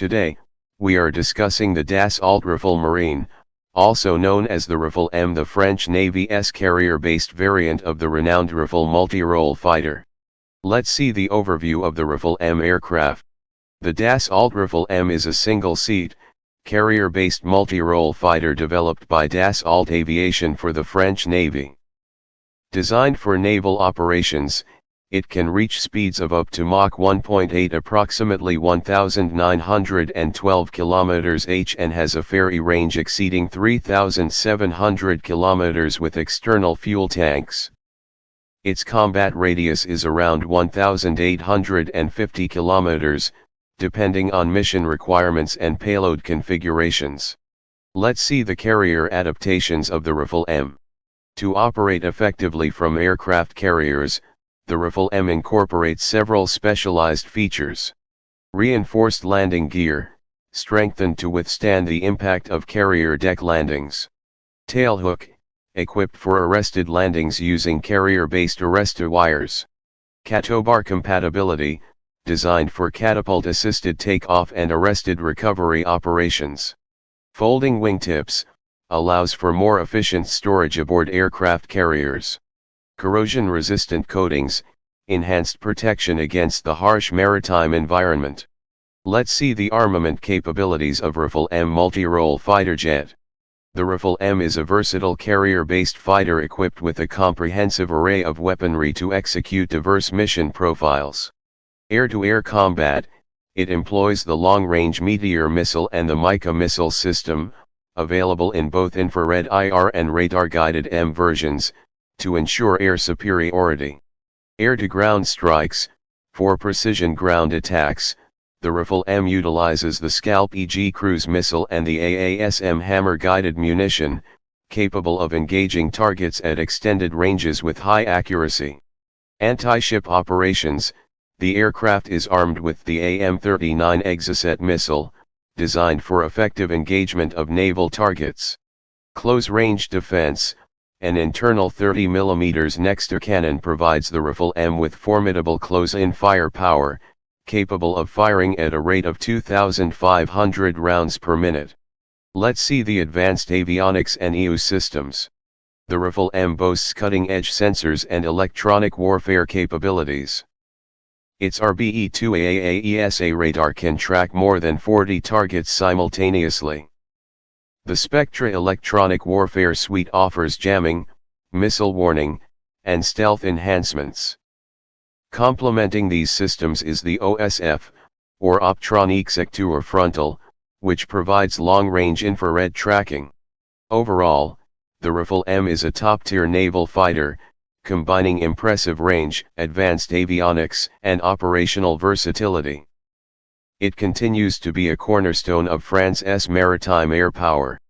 Today, we are discussing the Dassault Rafale Marine, also known as the Rafale M, the French Navy's carrier-based variant of the renowned Rafale Multirole fighter. Let's see the overview of the Rafale M aircraft. The Dassault Rafale M is a single-seat, carrier-based multirole fighter developed by Dassault Aviation for the French Navy. Designed for naval operations, it can reach speeds of up to Mach 1.8, approximately 1,912 km/h, and has a ferry range exceeding 3,700 km with external fuel tanks. Its combat radius is around 1,850 km, depending on mission requirements and payload configurations. Let's see the carrier adaptations of the Rafale M. To operate effectively from aircraft carriers, the Rafale M incorporates several specialized features. Reinforced landing gear, strengthened to withstand the impact of carrier deck landings. Tailhook, equipped for arrested landings using carrier-based arrestor wires. Catobar compatibility, designed for catapult-assisted takeoff and arrested recovery operations. Folding wingtips, allows for more efficient storage aboard aircraft carriers. Corrosion-resistant coatings, enhanced protection against the harsh maritime environment. Let's see the armament capabilities of Rafale M multirole fighter jet. The Rafale M is a versatile carrier-based fighter equipped with a comprehensive array of weaponry to execute diverse mission profiles. Air-to-air combat, it employs the long-range Meteor missile and the Mach missile system, available in both infrared IR and radar-guided M versions, to ensure air superiority. Air-to-ground strikes, for precision ground attacks, the Rafale M utilizes the Scalp EG cruise missile and the AASM hammer-guided munition, capable of engaging targets at extended ranges with high accuracy. Anti-ship operations, the aircraft is armed with the AM-39 Exocet missile, designed for effective engagement of naval targets. Close-range defense, an internal 30mm Nexter cannon provides the Rafale M with formidable close-in firepower, capable of firing at a rate of 2,500 rounds per minute. Let's see the advanced avionics and EU systems. The Rafale M boasts cutting-edge sensors and electronic warfare capabilities. Its RBE-2 radar can track more than 40 targets simultaneously. The Spectra electronic warfare suite offers jamming, missile warning, and stealth enhancements. Complementing these systems is the OSF, or Optronique Secteur Frontal, which provides long-range infrared tracking. Overall, the Rafale M is a top-tier naval fighter, combining impressive range, advanced avionics, and operational versatility. It continues to be a cornerstone of France's maritime air power.